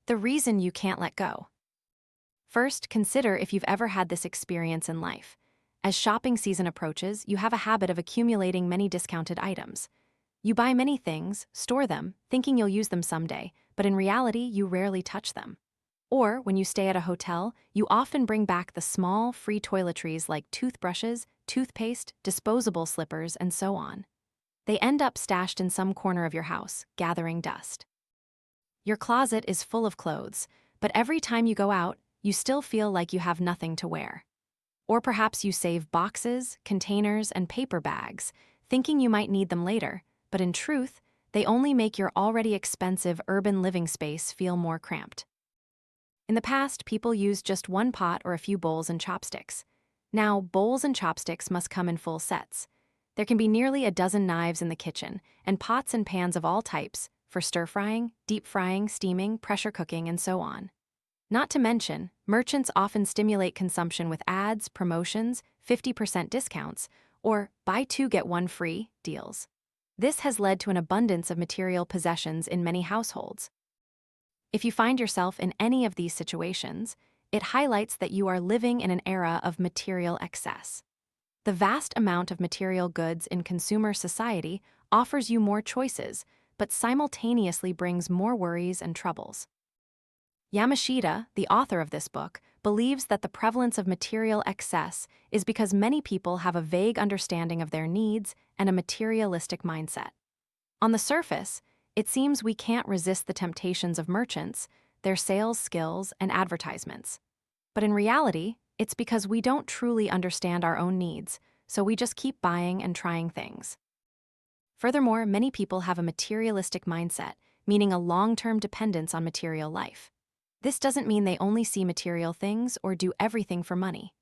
The reason you can't let go. First, consider if you've ever had this experience in life. As shopping season approaches, you have a habit of accumulating many discounted items. You buy many things, store them, thinking you'll use them someday, but in reality, you rarely touch them. Or, when you stay at a hotel, you often bring back the small, free toiletries like toothbrushes, toothpaste, disposable slippers, and so on. They end up stashed in some corner of your house, gathering dust. Your closet is full of clothes, but every time you go out, you still feel like you have nothing to wear. Or perhaps you save boxes, containers, and paper bags, thinking you might need them later, but in truth, they only make your already expensive urban living space feel more cramped. In the past, people used just one pot or a few bowls and chopsticks. Now, bowls and chopsticks must come in full sets. There can be nearly a dozen knives in the kitchen, and pots and pans of all types, for stir-frying, deep-frying, steaming, pressure cooking, and so on. Not to mention, merchants often stimulate consumption with ads, promotions, 50% discounts, or buy two get one free deals. This has led to an abundance of material possessions in many households. If you find yourself in any of these situations, it highlights that you are living in an era of material excess. The vast amount of material goods in consumer society offers you more choices, but simultaneously brings more worries and troubles. Yamashita, the author of this book, believes that the prevalence of material excess is because many people have a vague understanding of their needs and a materialistic mindset. On the surface, it seems we can't resist the temptations of merchants, their sales skills, and advertisements. But in reality, it's because we don't truly understand our own needs, so we just keep buying and trying things. Furthermore, many people have a materialistic mindset, meaning a long-term dependence on material life. This doesn't mean they only see material things or do everything for money.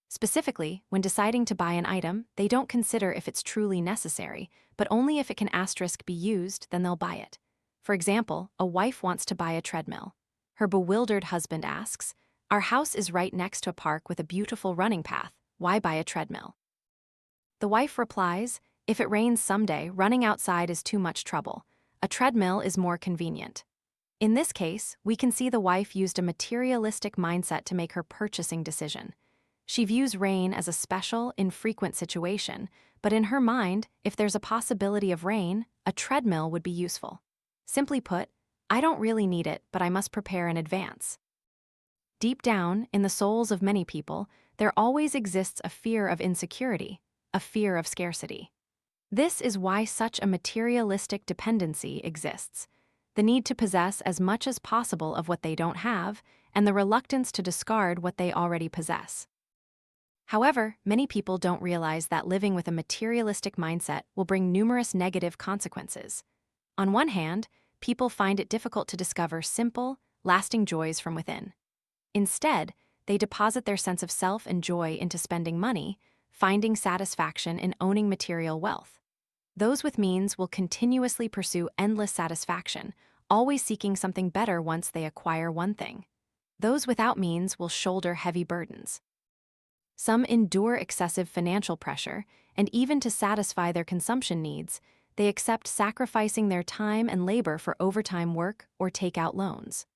Specifically, when deciding to buy an item, they don't consider if it's truly necessary, but only if it can be used, then they'll buy it. For example, a wife wants to buy a treadmill. Her bewildered husband asks, "Our house is right next to a park with a beautiful running path. Why buy a treadmill?" The wife replies, "If it rains someday, running outside is too much trouble. A treadmill is more convenient." In this case, we can see the wife used a materialistic mindset to make her purchasing decision. She views rain as a special, infrequent situation, but in her mind, if there's a possibility of rain, a treadmill would be useful. Simply put, I don't really need it, but I must prepare in advance. Deep down, in the souls of many people, there always exists a fear of insecurity, a fear of scarcity. This is why such a materialistic dependency exists. The need to possess as much as possible of what they don't have, and the reluctance to discard what they already possess. However, many people don't realize that living with a materialistic mindset will bring numerous negative consequences. On one hand, people find it difficult to discover simple, lasting joys from within. Instead, they deposit their sense of self and joy into spending money, finding satisfaction in owning material wealth. Those with means will continuously pursue endless satisfaction, always seeking something better once they acquire one thing. Those without means will shoulder heavy burdens. Some endure excessive financial pressure, and even to satisfy their consumption needs, they accept sacrificing their time and labor for overtime work or take out loans.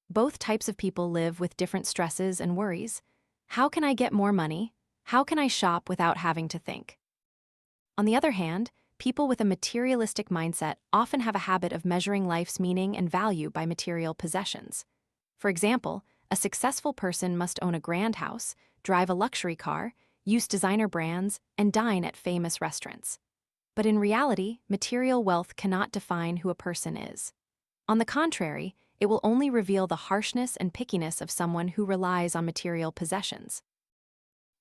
Both types of people live with different stresses and worries. How can I get more money? How can I shop without having to think? On the other hand, people with a materialistic mindset often have a habit of measuring life's meaning and value by material possessions. For example, a successful person must own a grand house, drive a luxury car, use designer brands, and dine at famous restaurants. But in reality, material wealth cannot define who a person is. On the contrary, it will only reveal the harshness and pickiness of someone who relies on material possessions.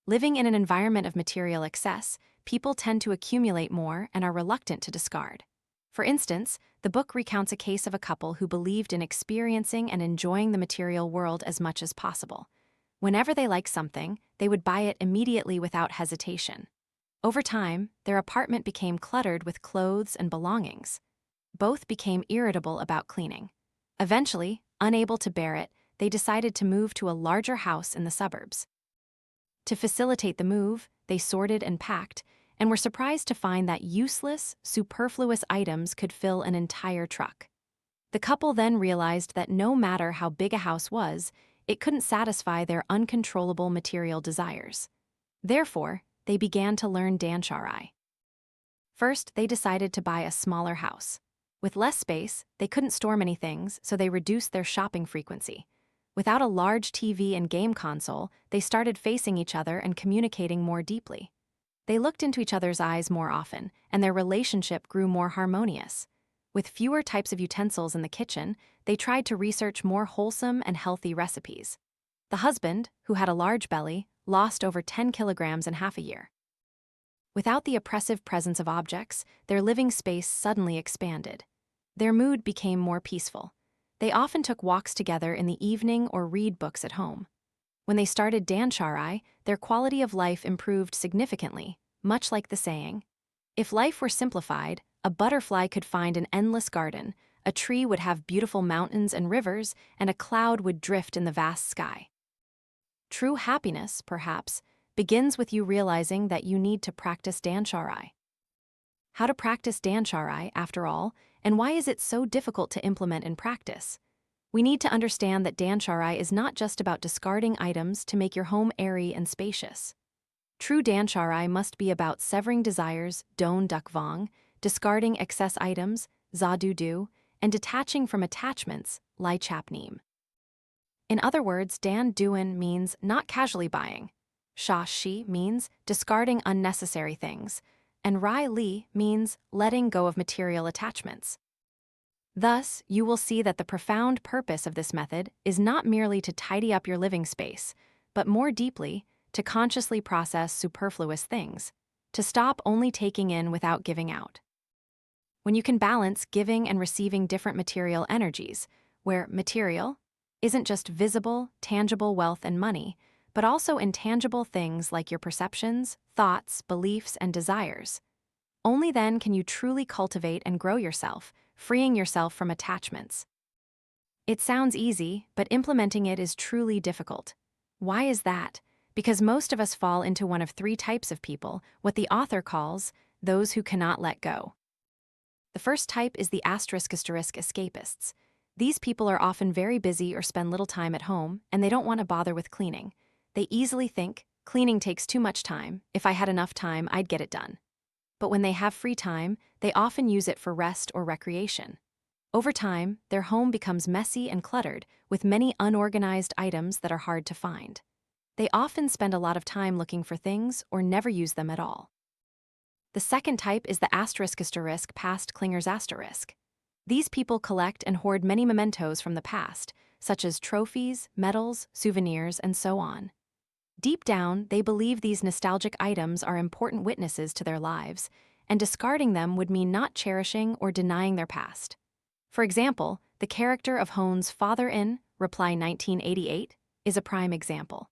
Living in an environment of material excess, people tend to accumulate more and are reluctant to discard. For instance, the book recounts a case of a couple who believed in experiencing and enjoying the material world as much as possible. Whenever they liked something, they would buy it immediately without hesitation. Over time, their apartment became cluttered with clothes and belongings. Both became irritable about cleaning. Eventually, unable to bear it, they decided to move to a larger house in the suburbs. To facilitate the move, they sorted and packed, and were surprised to find that useless, superfluous items could fill an entire truck. The couple then realized that no matter how big a house was, it couldn't satisfy their uncontrollable material desires. Therefore, they began to learn danshari. First, they decided to buy a smaller house. With less space, they couldn't store many things, so they reduced their shopping frequency. Without a large TV and game console, they started facing each other and communicating more deeply. They looked into each other's eyes more often, and their relationship grew more harmonious. With fewer types of utensils in the kitchen, they tried to research more wholesome and healthy recipes. The husband, who had a large belly, lost over 10 kilograms in half a year. Without the oppressive presence of objects, their living space suddenly expanded. Their mood became more peaceful. They often took walks together in the evening or read books at home. When they started danshari, their quality of life improved significantly, much like the saying, "If life were simplified, a butterfly could find an endless garden, a tree would have beautiful mountains and rivers, and a cloud would drift in the vast sky." True happiness, perhaps, begins with you realizing that you need to practice danshari. How to practice danshari, after all, and why is it so difficult to implement in practice? We need to understand that danshari is not just about discarding items to make your home airy and spacious. True danshari must be about severing desires, don-duk-vong, discarding excess items, za-du-du, and detaching from attachments, lai-chap-neem. In other words, dan-duan means not casually buying, sha-shi means discarding unnecessary things, and rai-li means letting go of material attachments. Thus, you will see that the profound purpose of this method is not merely to tidy up your living space, but more deeply, to consciously process superfluous things, to stop only taking in without giving out. When you can balance giving and receiving different material energies, where material isn't just visible, tangible wealth and money, but also intangible things like your perceptions, thoughts, beliefs, and desires. Only then can you truly cultivate and grow yourself, freeing yourself from attachments. It sounds easy, but implementing it is truly difficult. Why is that? Because most of us fall into one of three types of people, what the author calls those who cannot let go. The first type is the escapists. These people are often very busy or spend little time at home, and they don't want to bother with cleaning. They easily think, cleaning takes too much time, if I had enough time, I'd get it done. But when they have free time, they often use it for rest or recreation. Over time, their home becomes messy and cluttered, with many unorganized items that are hard to find. They often spend a lot of time looking for things or never use them at all. The second type is the past clingers. These people collect and hoard many mementos from the past, such as trophies, medals, souvenirs, and so on. Deep down, they believe these nostalgic items are important witnesses to their lives, and discarding them would mean not cherishing or denying their past. For example, the character of Hohn's father in Reply 1988 is a prime example.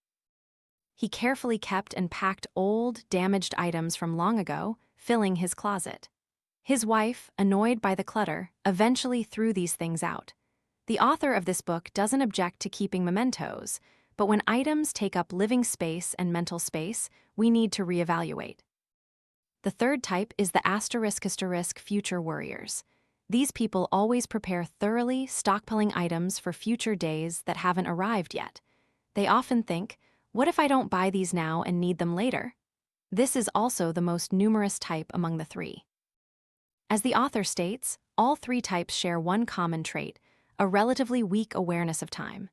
He carefully kept and packed old, damaged items from long ago, filling his closet. His wife, annoyed by the clutter, eventually threw these things out. The author of this book doesn't object to keeping mementos, but when items take up living space and mental space, we need to reevaluate. The third type is the future worriers. These people always prepare thoroughly, stockpiling items for future days that haven't arrived yet. They often think, what if I don't buy these now and need them later? This is also the most numerous type among the three. As the author states, all three types share one common trait, a relatively weak awareness of time.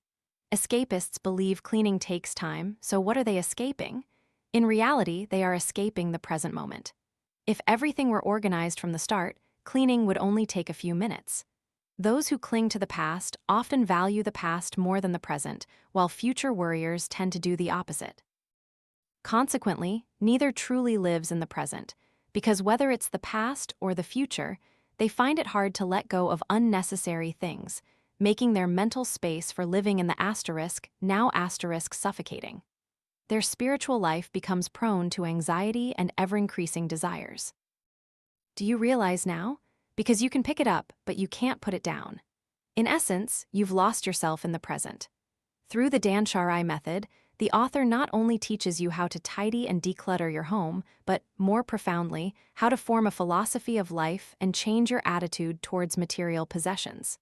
Escapists believe cleaning takes time, so what are they escaping? In reality, they are escaping the present moment. If everything were organized from the start, cleaning would only take a few minutes. Those who cling to the past often value the past more than the present, while future worriers tend to do the opposite. Consequently, neither truly lives in the present, because whether it's the past or the future, they find it hard to let go of unnecessary things, making their mental space for living in the now suffocating. Their spiritual life becomes prone to anxiety and ever-increasing desires. Do you realize now? Because you can pick it up, but you can't put it down. In essence, you've lost yourself in the present. Through the Dan-sha-ri method, the author not only teaches you how to tidy and declutter your home, but, more profoundly, how to form a philosophy of life and change your attitude towards material possessions.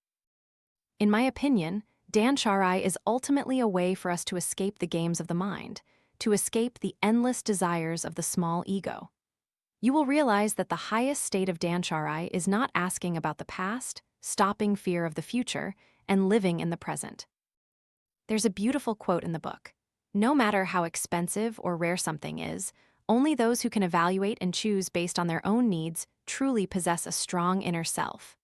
In my opinion, danshari is ultimately a way for us to escape the games of the mind, to escape the endless desires of the small ego. You will realize that the highest state of danshari is not asking about the past, stopping fear of the future, and living in the present. There's a beautiful quote in the book. No matter how expensive or rare something is, only those who can evaluate and choose based on their own needs truly possess a strong inner self.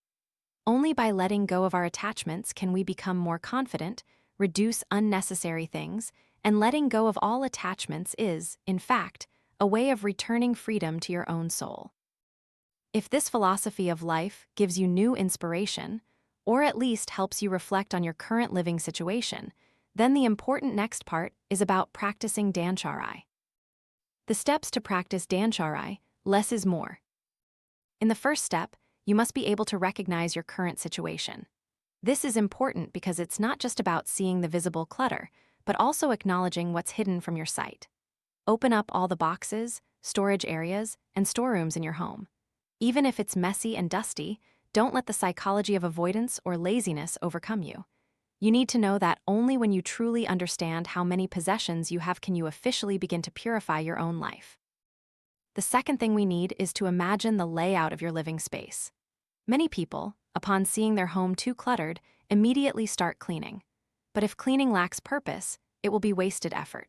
Only by letting go of our attachments can we become more confident, reduce unnecessary things, and letting go of all attachments is, in fact, a way of returning freedom to your own soul. If this philosophy of life gives you new inspiration, or at least helps you reflect on your current living situation, then the important next part is about practicing danshari. The steps to practice danshari, less is more. In the first step, you must be able to recognize your current situation. This is important because it's not just about seeing the visible clutter, but also acknowledging what's hidden from your sight. Open up all the boxes, storage areas, and storerooms in your home. Even if it's messy and dusty, don't let the psychology of avoidance or laziness overcome you. You need to know that only when you truly understand how many possessions you have can you officially begin to purify your own life. The second thing we need is to imagine the layout of your living space. Many people, upon seeing their home too cluttered, immediately start cleaning. But if cleaning lacks purpose, it will be wasted effort.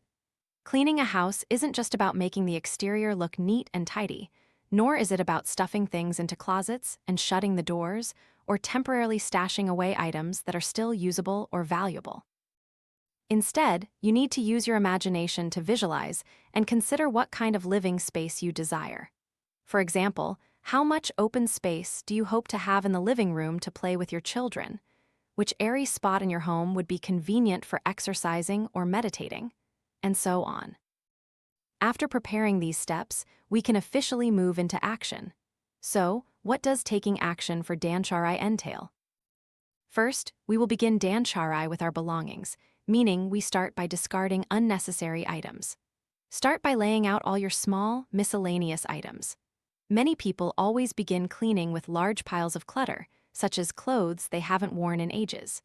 Cleaning a house isn't just about making the exterior look neat and tidy, nor is it about stuffing things into closets and shutting the doors or temporarily stashing away items that are still usable or valuable. Instead, you need to use your imagination to visualize and consider what kind of living space you desire. For example, how much open space do you hope to have in the living room to play with your children? Which airy spot in your home would be convenient for exercising or meditating? And so on. After preparing these steps, we can officially move into action. So, what does taking action for danshari entail? First, we will begin danshari with our belongings, meaning we start by discarding unnecessary items. Start by laying out all your small, miscellaneous items. Many people always begin cleaning with large piles of clutter, such as clothes they haven't worn in ages.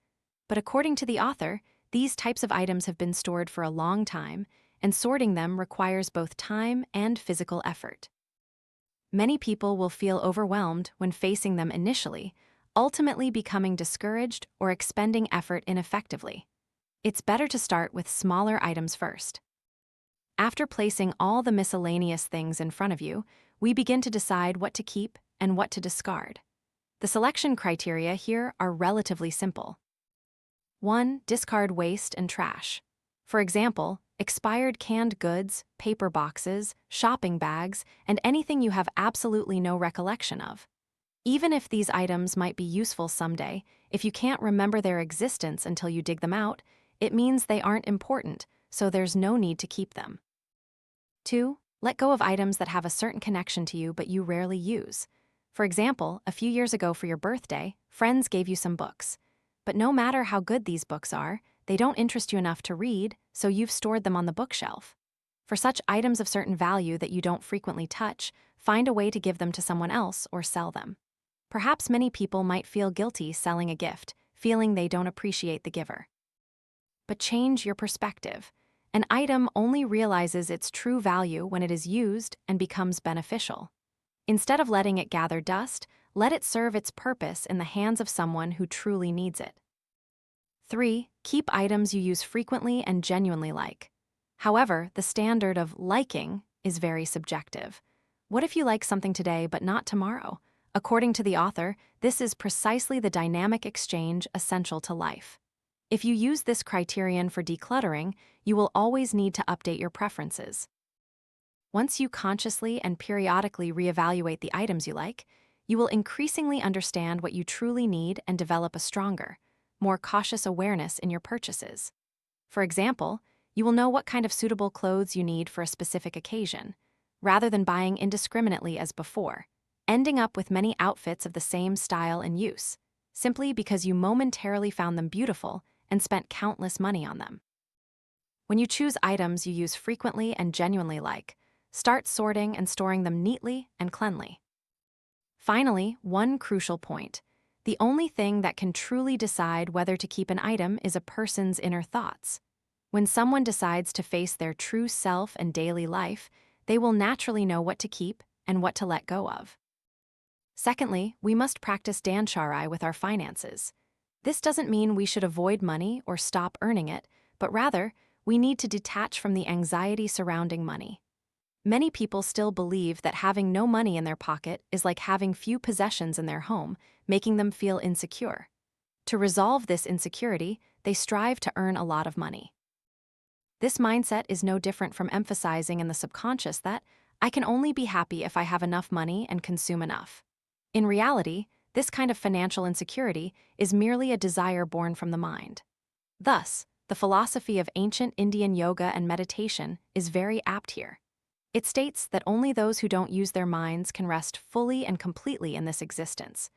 But according to the author, these types of items have been stored for a long time, and sorting them requires both time and physical effort. Many people will feel overwhelmed when facing them initially, ultimately becoming discouraged or expending effort ineffectively. It's better to start with smaller items first. After placing all the miscellaneous things in front of you, we begin to decide what to keep and what to discard. The selection criteria here are relatively simple. 1. Discard waste and trash. For example, expired canned goods, paper boxes, shopping bags, and anything you have absolutely no recollection of. Even if these items might be useful someday, if you can't remember their existence until you dig them out, it means they aren't important, so there's no need to keep them. 2. Let go of items that have a certain connection to you but you rarely use. For example, a few years ago for your birthday, friends gave you some books. But no matter how good these books are, they don't interest you enough to read, so you've stored them on the bookshelf. For such items of certain value that you don't frequently touch, find a way to give them to someone else or sell them. Perhaps many people might feel guilty selling a gift, feeling they don't appreciate the giver. But change your perspective. An item only realizes its true value when it is used and becomes beneficial. Instead of letting it gather dust, let it serve its purpose in the hands of someone who truly needs it. 3. Keep items you use frequently and genuinely like. However, the standard of liking is very subjective. What if you like something today but not tomorrow? According to the author, this is precisely the dynamic exchange essential to life. If you use this criterion for decluttering, you will always need to update your preferences. Once you consciously and periodically reevaluate the items you like, you will increasingly understand what you truly need and develop a stronger, more cautious awareness in your purchases. For example, you will know what kind of suitable clothes you need for a specific occasion, rather than buying indiscriminately as before, ending up with many outfits of the same style and use, simply because you momentarily found them beautiful and spent countless money on them. When you choose items you use frequently and genuinely like, start sorting and storing them neatly and cleanly. Finally, one crucial point. The only thing that can truly decide whether to keep an item is a person's inner thoughts. When someone decides to face their true self and daily life, they will naturally know what to keep and what to let go of. Secondly, we must practice danshari with our finances. This doesn't mean we should avoid money or stop earning it, but rather, we need to detach from the anxiety surrounding money. Many people still believe that having no money in their pocket is like having few possessions in their home, making them feel insecure. To resolve this insecurity, they strive to earn a lot of money. This mindset is no different from emphasizing in the subconscious that I can only be happy if I have enough money and consume enough. In reality, this kind of financial insecurity is merely a desire born from the mind. Thus, the philosophy of ancient Indian yoga and meditation is very apt here. It states that only those who don't use their minds can rest fully and completely in this existence.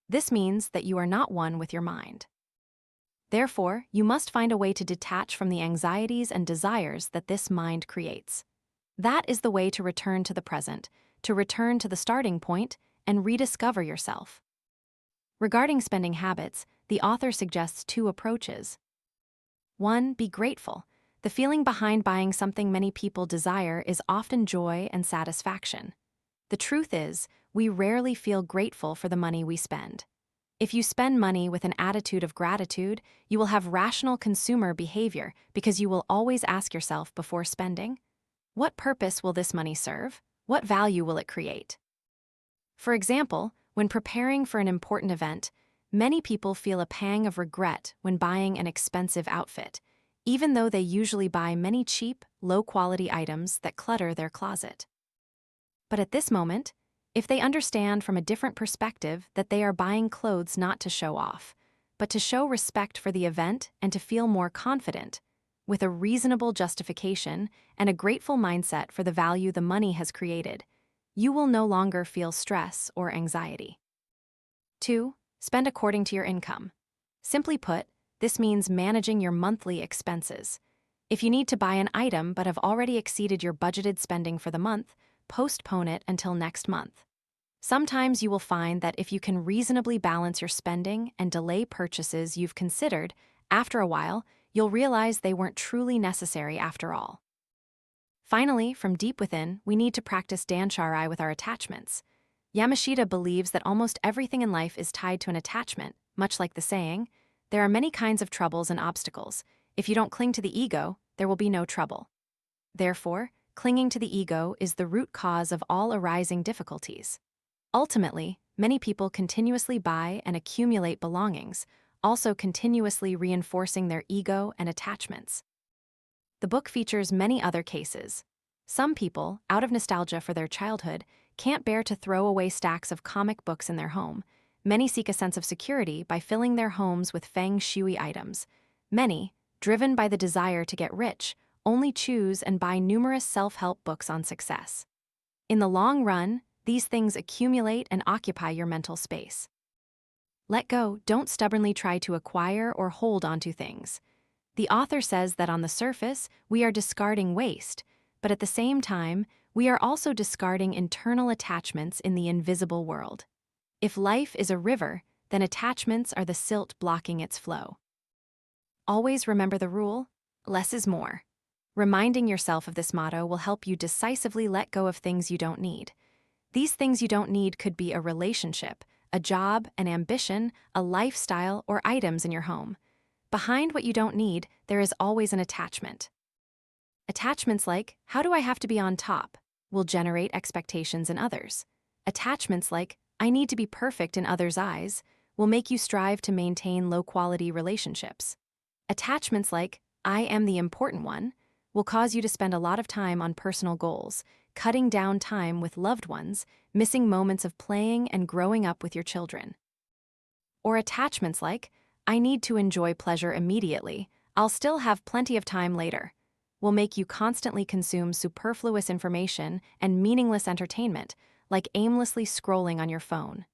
This means that you are not one with your mind. Therefore, you must find a way to detach from the anxieties and desires that this mind creates. That is the way to return to the present, to return to the starting point, and rediscover yourself. Regarding spending habits, the author suggests two approaches. 1. Be grateful. The feeling behind buying something many people desire is often joy and satisfaction. The truth is, we rarely feel grateful for the money we spend. If you spend money with an attitude of gratitude, you will have rational consumer behavior because you will always ask yourself before spending, what purpose will this money serve? What value will it create? For example, when preparing for an important event, many people feel a pang of regret when buying an expensive outfit, even though they usually buy many cheap, low-quality items that clutter their closet. But at this moment, if they understand from a different perspective that they are buying clothes not to show off, but to show respect for the event and to feel more confident, with a reasonable justification and a grateful mindset for the value the money has created, you will no longer feel stress or anxiety. 2. Spend according to your income. Simply put, this means managing your monthly expenses. If you need to buy an item but have already exceeded your budgeted spending for the month, postpone it until next month. Sometimes you will find that if you can reasonably balance your spending and delay purchases you've considered, after a while, you'll realize they weren't truly necessary after all. Finally, from deep within, we need to practice danshari with our attachments. Yamashita believes that almost everything in life is tied to an attachment, much like the saying, there are many kinds of troubles and obstacles. If you don't cling to the ego, there will be no trouble. Therefore, clinging to the ego is the root cause of all arising difficulties. Ultimately, many people continuously buy and accumulate belongings, also continuously reinforcing their ego and attachments. The book features many other cases. Some people, out of nostalgia for their childhood, can't bear to throw away stacks of comic books in their home. Many seek a sense of security by filling their homes with feng shui items. Many, driven by the desire to get rich, only choose and buy numerous self-help books on success. In the long run, these things accumulate and occupy your mental space. Let go. Don't stubbornly try to acquire or hold onto things. The author says that on the surface, we are discarding waste, but at the same time, we are also discarding internal attachments in the invisible world. If life is a river, then attachments are the silt blocking its flow. Always remember the rule, less is more. Reminding yourself of this motto will help you decisively let go of things you don't need. These things you don't need could be a relationship, a job, an ambition, a lifestyle, or items in your home. Behind what you don't need, there is always an attachment. Attachments like, how do I have to be on top, will generate expectations in others. Attachments like, I need to be perfect in others' eyes, will make you strive to maintain low-quality relationships. Attachments like, I am the important one, will cause you to spend a lot of time on personal goals, cutting down time with loved ones, missing moments of playing and growing up with your children. Or attachments like, I need to enjoy pleasure immediately, I'll still have plenty of time later, will make you constantly consume superfluous information and meaningless entertainment, like aimlessly scrolling on your phone.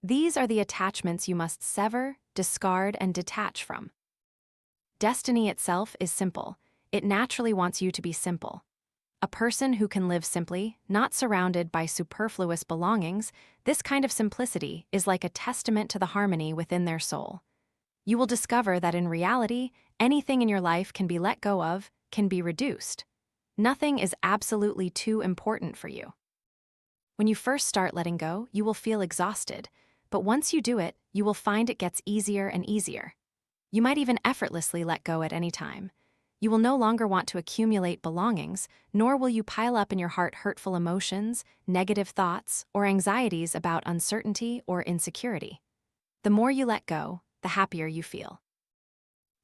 These are the attachments you must sever, discard, and detach from. Destiny itself is simple. It naturally wants you to be simple. A person who can live simply, not surrounded by superfluous belongings, this kind of simplicity is like a testament to the harmony within their soul. You will discover that in reality, anything in your life can be let go of, can be reduced. Nothing is absolutely too important for you. When you first start letting go, you will feel exhausted, but once you do it, you will find it gets easier and easier. You might even effortlessly let go at any time. You will no longer want to accumulate belongings, nor will you pile up in your heart hurtful emotions, negative thoughts, or anxieties about uncertainty or insecurity. The more you let go, the happier you feel.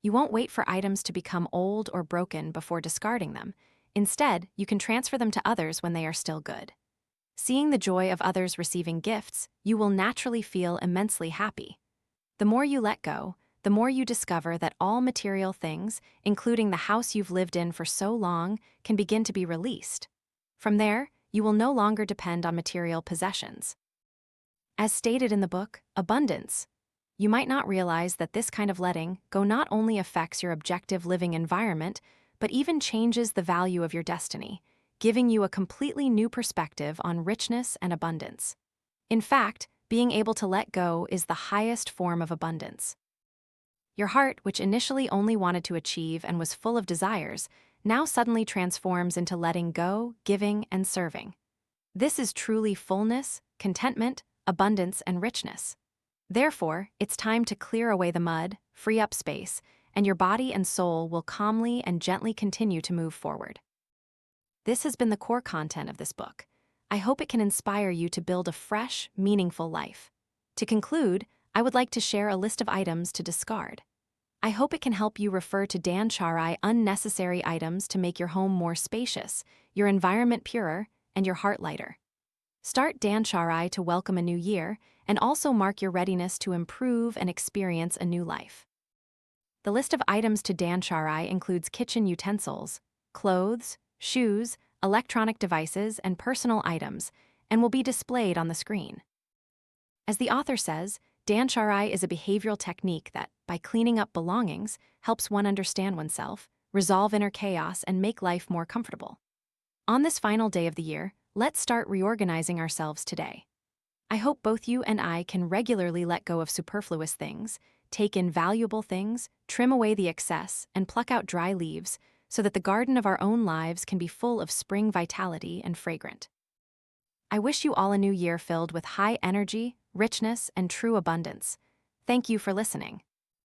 You won't wait for items to become old or broken before discarding them. Instead, you can transfer them to others when they are still good. Seeing the joy of others receiving gifts, you will naturally feel immensely happy. The more you let go, the more you discover that all material things, including the house you've lived in for so long, can begin to be released. From there, you will no longer depend on material possessions. As stated in the book, Abundance, you might not realize that this kind of letting go not only affects your objective living environment, but even changes the value of your destiny, giving you a completely new perspective on richness and abundance. In fact, being able to let go is the highest form of abundance. Your heart, which initially only wanted to achieve and was full of desires, now suddenly transforms into letting go, giving, and serving. This is truly fullness, contentment, abundance, and richness. Therefore, it's time to clear away the mud, free up space, and your body and soul will calmly and gently continue to move forward. This has been the core content of this book. I hope it can inspire you to build a fresh, meaningful life. To conclude, I would like to share a list of items to discard. I hope it can help you refer to Dan-sha-ri unnecessary items to make your home more spacious, your environment purer, and your heart lighter. Start Dan-sha-ri to welcome a new year and also mark your readiness to improve and experience a new life. The list of items to danshari includes kitchen utensils, clothes, shoes, electronic devices, and personal items, and will be displayed on the screen. As the author says, danshari is a behavioral technique that, by cleaning up belongings, helps one understand oneself, resolve inner chaos, and make life more comfortable. On this final day of the year, let's start reorganizing ourselves today. I hope both you and I can regularly let go of superfluous things, take in valuable things, trim away the excess, and pluck out dry leaves so that the garden of our own lives can be full of spring vitality and fragrant. I wish you all a new year filled with high energy, richness, and true abundance. Thank you for listening.